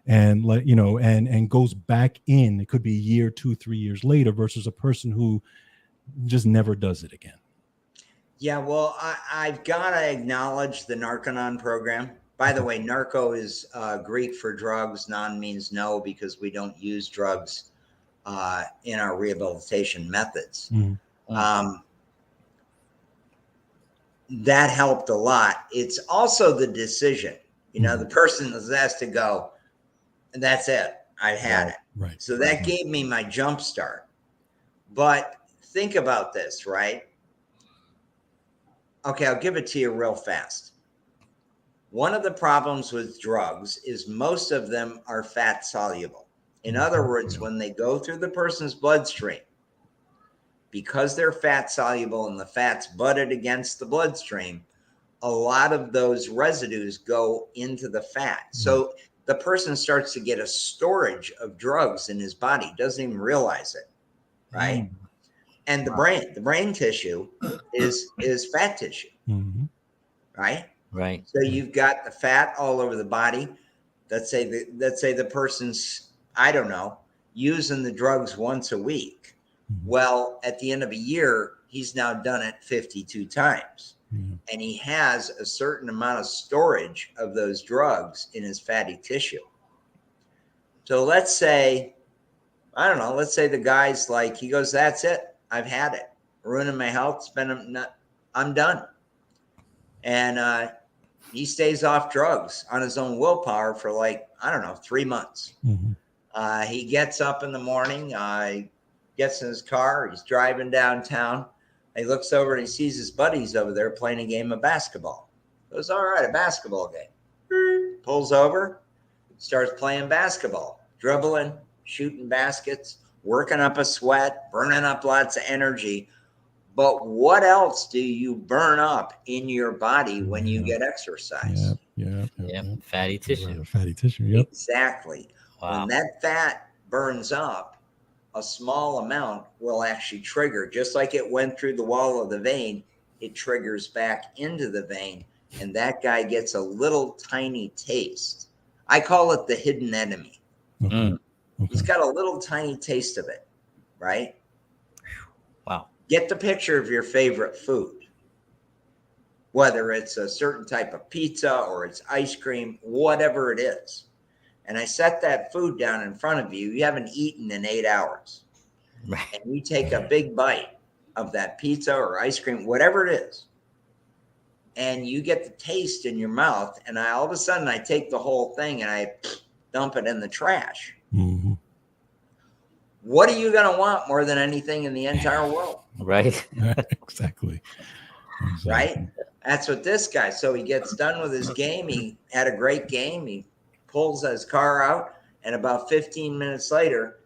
and and goes back in, it could be a year, 2-3 years later, versus a person who just never does it again? Yeah, well, I've got to acknowledge the Narconon Program. By the way, narco is Greek for drugs. Non means no, because we don't use drugs in our rehabilitation methods. Mm-hmm. That helped a lot. It's also the decision. The person has to go, and that's it. I've had it. Right. So that gave me my jump start. But think about this, right? Okay, I'll give it to you real fast. One of the problems with drugs is most of them are fat soluble. In other words, when they go through the person's bloodstream, because they're fat soluble and the fat's butted against the bloodstream, a lot of those residues go into the fat. So the person starts to get a storage of drugs in his body, doesn't even realize it, right? And the brain tissue is fat tissue, right? Right. So you've got the fat all over the body. Let's say the person's, I don't know, using the drugs once a week. Well, at the end of a year, he's now done it 52 times. And he has a certain amount of storage of those drugs in his fatty tissue. So let's say, I don't know, let's say the guy's like, he goes, "That's it. I've had it. Ruining my health. I'm done." And he stays off drugs on his own willpower for 3 months. He gets up in the morning, gets in his car, he's driving downtown. He looks over and he sees his buddies over there playing a game of basketball. Goes, "All right, a basketball game." Pulls over, starts playing basketball, dribbling, shooting baskets, working up a sweat, burning up lots of energy. But what else do you burn up in your body when you get exercise? Yeah. Fatty tissue. Fatty tissue. Yep. Exactly. Wow. When that fat burns up, a small amount will actually trigger, just like it went through the wall of the vein, it triggers back into the vein, and that guy gets a little tiny taste. I call it the hidden enemy. Okay. He's got a little tiny taste of it, right? Wow. Get the picture of your favorite food, whether it's a certain type of pizza or it's ice cream, whatever it is. and I set that food down in front of you, you haven't eaten in 8 hours. Right. And you take a big bite of that pizza or ice cream, whatever it is, and you get the taste in your mouth, and all of a sudden I take the whole thing and I dump it in the trash. Mm-hmm. What are you going to want more than anything in the entire world? Right. Exactly. Right? That's what this guy, so he gets done with his game. He had a great game. He pulls his car out, and about 15 minutes later,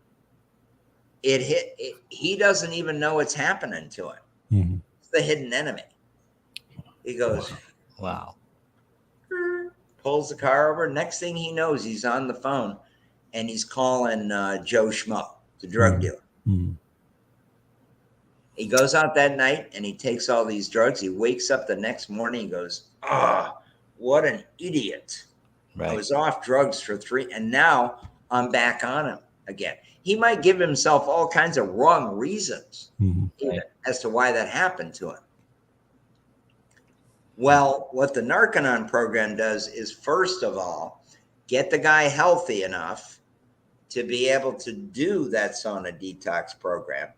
he doesn't even know what's happening to him. Mm-hmm. It's the hidden enemy. He goes, Wow. pulls the car over. Next thing he knows, he's on the phone and he's calling Joe Schmo, the drug dealer. Mm-hmm. He goes out that night and he takes all these drugs. He wakes up the next morning. He goes, what an idiot. Right. I was off drugs for 3, and now I'm back on him again. He might give himself all kinds of wrong reasons as to why that happened to him. Well, what the Narconon program does is, first of all, get the guy healthy enough to be able to do that sauna detox program,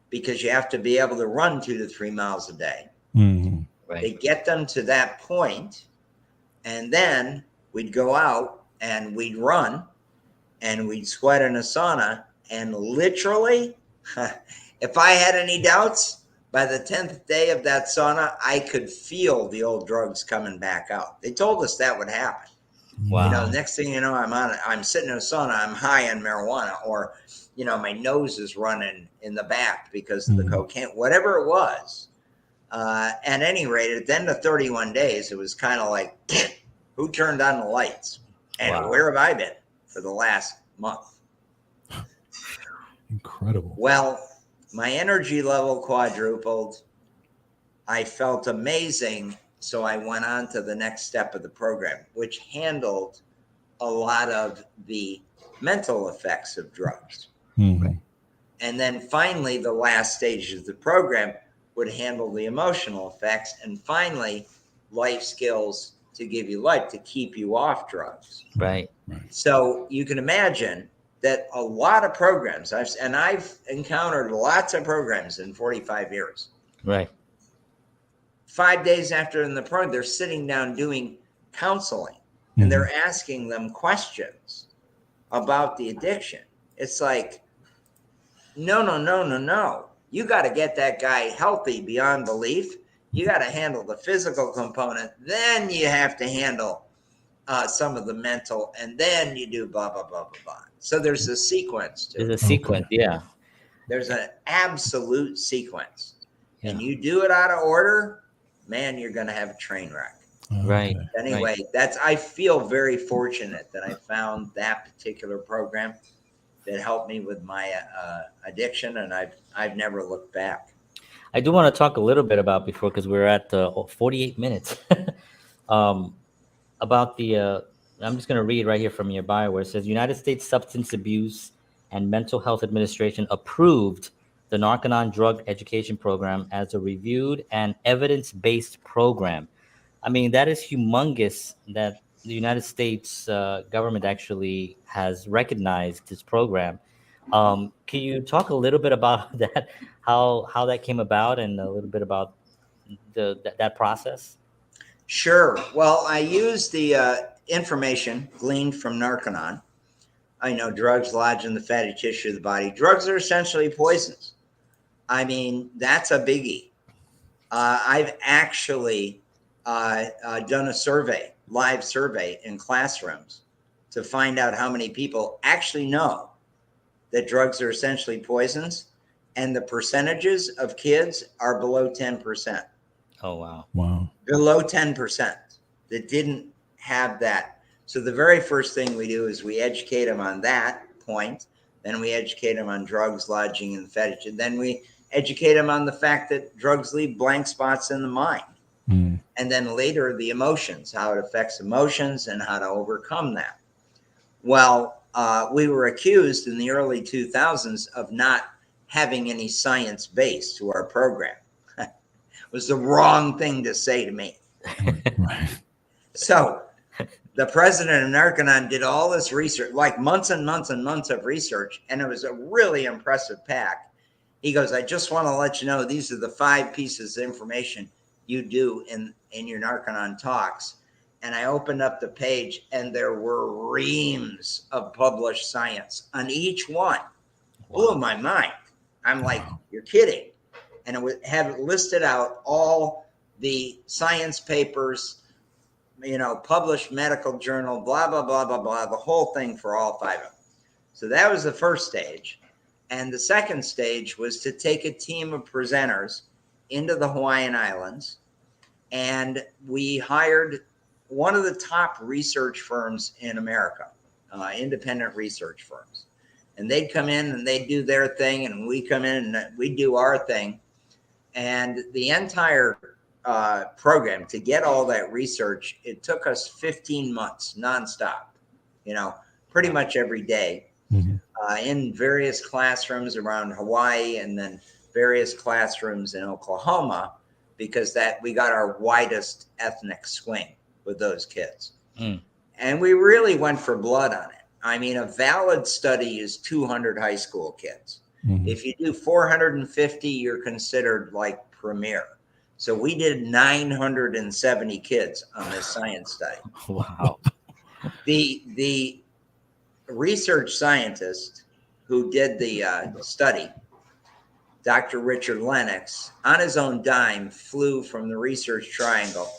because you have to be able to run 2 to 3 miles a day. Mm-hmm. Right. They get them to that point, and then we'd go out and we'd run and we'd sweat in a sauna, and literally, if I had any doubts, by the 10th day of that sauna, I could feel the old drugs coming back out. They told us that would happen. Wow. You know, next thing you know, I'm sitting in a sauna, I'm high on marijuana, or, you know, my nose is running in the back because of the cocaine, whatever it was. At any rate, at the end of 31 days, it was kind of like, who turned on the lights? And where have I been for the last month? Incredible. Well, my energy level quadrupled. I felt amazing. So I went on to the next step of the program, which handled a lot of the mental effects of drugs. Mm-hmm. And then finally, the last stage of the program would handle the emotional effects, and finally, life skills to give you life, to keep you off drugs. Right. So you can imagine that a lot of programs, I've encountered lots of programs in 45 years. Right. 5 days after in the program, they're sitting down doing counseling, and they're asking them questions about the addiction. It's like, no. You got to get that guy healthy beyond belief. You got to handle the physical component. Then you have to handle some of the mental, and then you do blah, blah, blah, blah, blah. So there's a sequence to it. There's a sequence. Yeah. There's an absolute sequence. Yeah. And you do it out of order, man, you're going to have a train wreck. Right. Anyway, I feel very fortunate that I found that particular program that helped me with my addiction, and I've never looked back. I do want to talk a little bit about, before, because we're at 48 minutes, about the, I'm just going to read right here from your bio where it says, United States Substance Abuse and Mental Health Administration approved the Narconon Drug Education Program as a reviewed and evidence-based program. I mean, that is humongous that the United States government actually has recognized this program. Can you talk a little bit about that, how that came about, and a little bit about that process? Sure. Well, I used the information gleaned from Narconon. I know drugs lodge in the fatty tissue of the body. Drugs are essentially poisons. I mean, that's a biggie. I've actually done a live survey in classrooms to find out how many people actually know that drugs are essentially poisons, and the percentages of kids are below 10%. Oh, wow. Wow. Below 10% that didn't have that. So the very first thing we do is we educate them on that point. Then we educate them on drugs lodging in the fatty tissue. Then we educate them on the fact that drugs leave blank spots in the mind. And then later, the emotions, how it affects emotions and how to overcome that. Well, we were accused in the early 2000s of not having any science base to our program. It was the wrong thing to say to me. Right. So the president of Narconon did all this research, like months and months and months of research, and it was a really impressive pack. He goes, I just want to let you know these are the 5 pieces of information you do in your Narconon talks. And I opened up the page, and there were reams of published science on each one. Wow. Blew my mind. I'm like, you're kidding. And it would have listed out all the science papers, published medical journal, blah, blah, blah, blah, blah, the whole thing for all 5 of them. So that was the first stage. And the second stage was to take a team of presenters into the Hawaiian Islands. And we hired one of the top research firms in America, independent research firms. And they'd come in and they'd do their thing, and we come in and we do our thing. And the entire program, to get all that research, it took us 15 months nonstop, pretty much every day, in various classrooms around Hawaii, and then various classrooms in Oklahoma, because that we got our widest ethnic swing with those kids. And we really went for blood on it. I mean, a valid study is 200 high school kids. If you do 450, you're considered like premier. So we did 970 kids on this science study. Wow. The research scientist who did the study, Dr. Richard Lennox, on his own dime, flew from the Research Triangle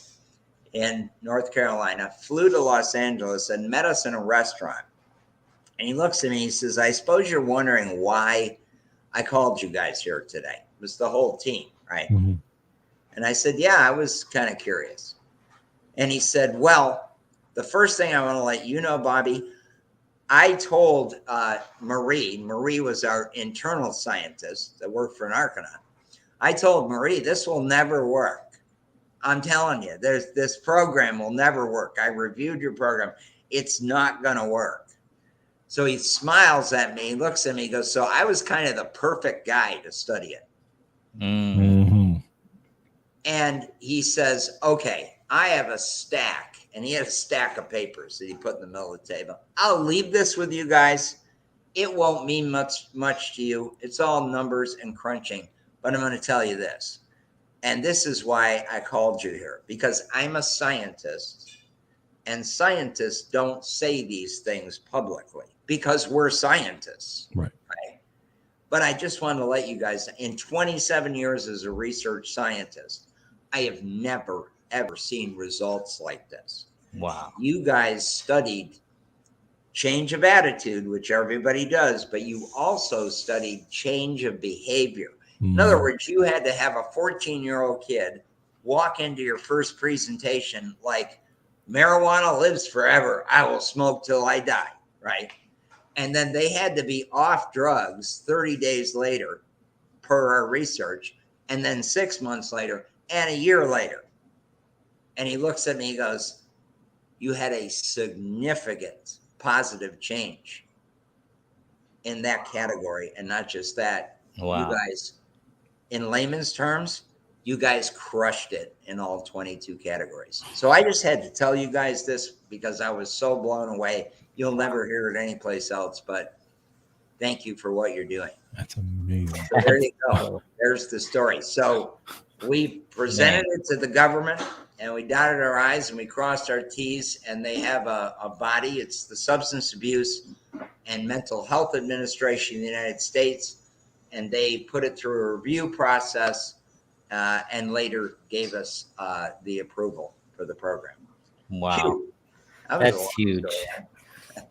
in North Carolina, flew to Los Angeles, and met us in a restaurant. And he looks at me, he says, I suppose you're wondering why I called you guys here today. It was the whole team, right? And I said, yeah, I was kind of curious. And he said, well, the first thing I want to let you know, Bobby, I told Marie was our internal scientist that worked for Narconon. I told Marie, this will never work. I'm telling you, this program will never work. I reviewed your program. It's not going to work. So he smiles at me, looks at me, he goes, so I was kind of the perfect guy to study it. And he says, okay, I have a stack. And he had a stack of papers that he put in the middle of the table. I'll leave this with you guys. It won't mean much to you. It's all numbers and crunching. But I'm going to tell you this. And this is why I called you here, because I'm a scientist. And scientists don't say these things publicly because we're scientists. Right. But I just wanted to let you guys, in 27 years as a research scientist, I have never, ever seen results like this. Wow. You guys studied change of attitude, which everybody does, but you also studied change of behavior. In other words, you had to have a 14-year-old kid walk into your first presentation like, marijuana lives forever. I will smoke till I die, right? And then they had to be off drugs 30 days later per our research, and then 6 months later, and a year later. And he looks at me, he goes, you had a significant positive change in that category. And not just that, wow. You guys, in layman's terms, you guys crushed it in all 22 categories. So I just had to tell you guys this because I was so blown away. You'll never hear it anyplace else, but thank you for what you're doing. That's amazing. So there you go. There's the story. So we presented it to the government, and we dotted our I's and we crossed our T's, and they have a body. It's the Substance Abuse and Mental Health Administration of the United States, and they put it through a review process and later gave us the approval for the program. Wow. That's huge.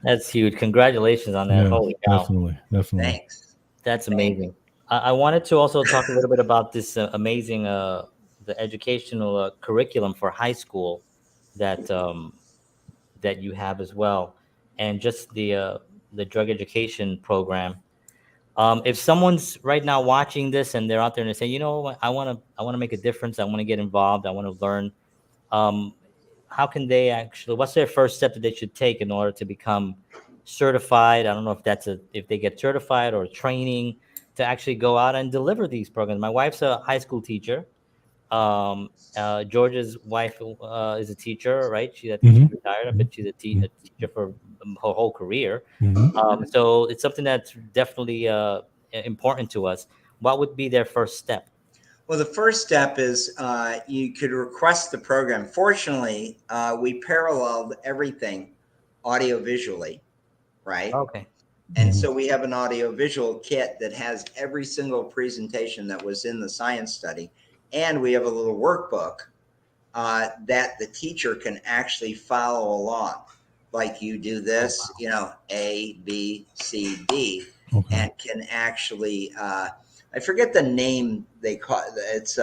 That's huge. Congratulations on that. Yeah, holy cow. Definitely. Thanks. That's amazing. I wanted to also talk a little bit about this amazing the educational curriculum for high school that that you have as well, and just the drug education program. If someone's right now watching this and they're out there and they say, you know, I want to make a difference. I want to get involved. I want to learn. How can they actually? What's their first step that they should take in order to become certified? I don't know if if they get certified or training to actually go out and deliver these programs. My wife's a high school teacher. George's wife is a teacher, right? I think she's retired, but she's a teacher for her whole career. So it's something that's definitely important to us. What would be their first step? Well, the first step is you could request the program. Fortunately, we paralleled everything audio-visually, right? Okay. And so we have an audio-visual kit that has every single presentation that was in the science study. And we have a little workbook that the teacher can actually follow along. Like you do this, you know, A, B, C, D, and can actually, I forget the name they call it. It's,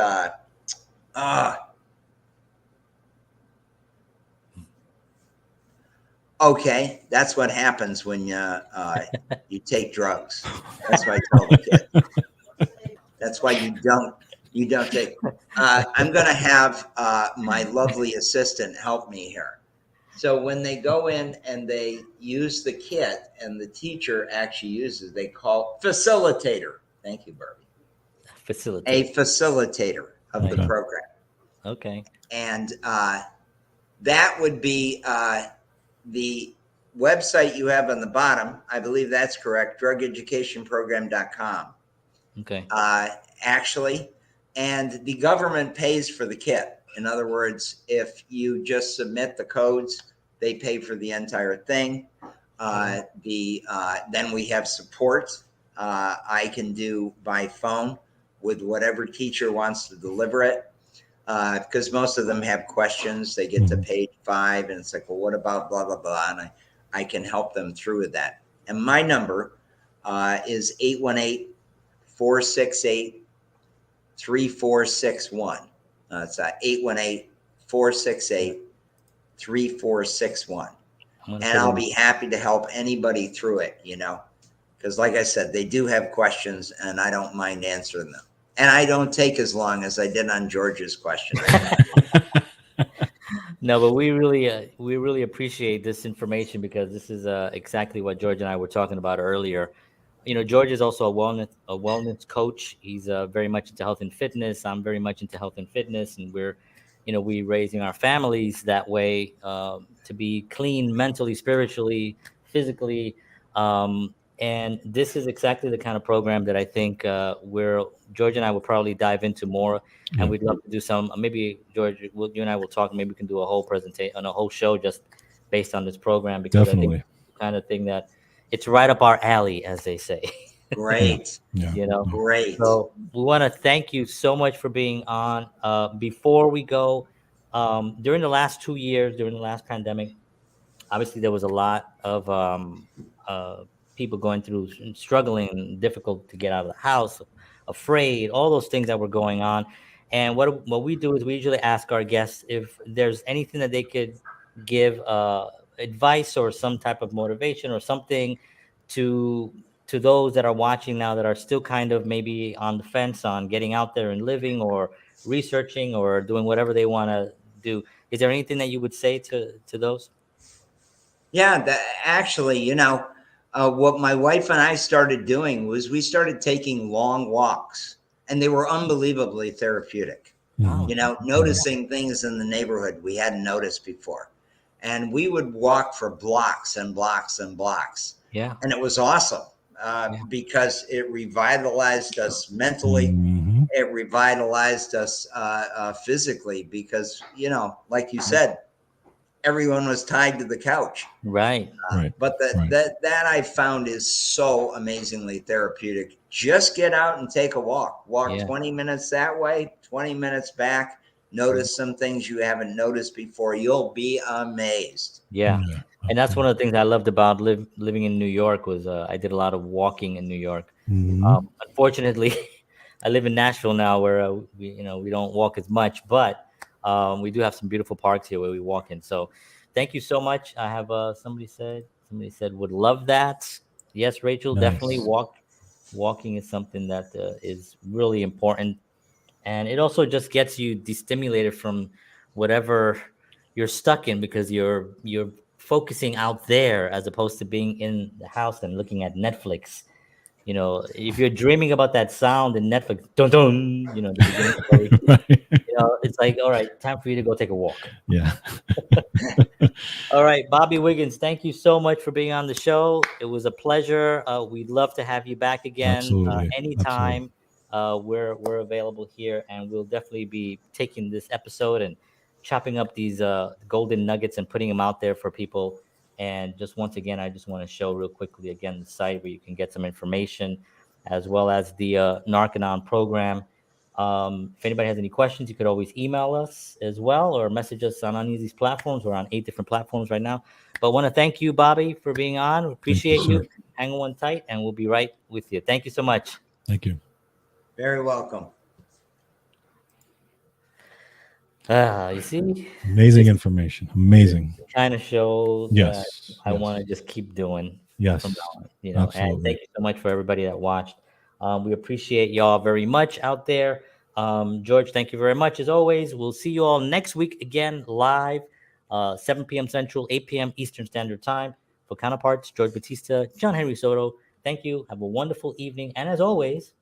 okay, that's what happens when you take drugs. That's what I tell the kid. That's why you don't take. I'm going to have my lovely assistant help me here. So when they go in and they use the kit and the teacher actually uses, they call facilitator. Thank you, Barbie. Facilitator. A facilitator of the program. Okay. And that would be the website you have on the bottom. I believe that's correct. drugeducationprogram.com. Okay. Actually, and the government pays for the kit. In other words, if you just submit the codes, they pay for the entire thing. Then we have support. I can do by phone with whatever teacher wants to deliver it. Because most of them have questions. They get to page 5 and it's like, well, what about blah, blah, blah. And I can help them through with that. And my number is 818-468-3461. It's 818-468-3461. And I'll be happy to help anybody through it, you know, because like I said, they do have questions and I don't mind answering them. And I don't take as long as I did on George's question. No, but we really appreciate this information because this is exactly what George and I were talking about earlier. You know, George is also a wellness coach. He's very much into health and fitness. I'm very much into health and fitness, and we're raising our families that way to be clean mentally, spiritually, physically. And this is exactly the kind of program that I think George and I will probably dive into more. And we'd love to do some, maybe George, you and I will talk. Maybe we can do a whole presentation on a whole show just based on this program, because I think it's the kind of thing that it's right up our alley, as they say. Great. Great. So we want to thank you so much for being on. Before we go, during the last 2 years, during the last pandemic, obviously there was a lot of people going through, struggling, difficult to get out of the house, afraid, all those things that were going on. And what we do is we usually ask our guests if there's anything that they could give advice or some type of motivation or something to those that are watching now that are still kind of maybe on the fence on getting out there and living or researching or doing whatever they want to do. Is there anything that you would say to those? Yeah, actually, what my wife and I started doing was we started taking long walks, and they were unbelievably therapeutic. Noticing things in the neighborhood we hadn't noticed before. And we would walk for blocks and blocks and blocks. Yeah. And it was awesome because it revitalized us mentally. Mm-hmm. It revitalized us physically because, like you said, everyone was tied to the couch. Right. But that I found is so amazingly therapeutic. Just get out and take a walk. Walk 20 minutes that way, 20 minutes back. Notice some things you haven't noticed before. You'll be amazed. Yeah. And that's one of the things I loved about living in New York was I did a lot of walking in New York. Mm-hmm. Unfortunately, I live in Nashville now where we don't walk as much, but we do have some beautiful parks here where we walk in. So thank you so much. I have somebody said would love that. Yes, Rachel, definitely walking is something that is really important. And it also just gets you destimulated from whatever you're stuck in because you're focusing out there as opposed to being in the house and looking at Netflix. If you're dreaming about that sound in Netflix, dun dun, the beginning, It's like, all right, time for you to go take a walk. Yeah. All right, Bobby Wiggins, thank you so much for being on the show. It was a pleasure. We'd love to have you back again Absolutely. anytime. We're available here, and we'll definitely be taking this episode and chopping up these golden nuggets and putting them out there for people. And just once again, I just want to show real quickly again the site where you can get some information, as well as the Narconon program. If anybody has any questions, you could always email us as well or message us on any of these platforms. We're on 8 different platforms right now. But want to thank you, Bobby, for being on. Appreciate you. Hang on tight, and we'll be right with you. Thank you so much. Thank you. Very welcome. You see? Amazing information. Amazing. Kind of show Yes. that I want to just keep doing. Yes. From now on, Absolutely. And thank you so much for everybody that watched. We appreciate y'all very much out there. George, thank you very much as always. We'll see you all next week again live, 7 p.m. Central, 8 p.m. Eastern Standard Time. For Counterparts, George Batista, John Henry Soto. Thank you. Have a wonderful evening. And as always,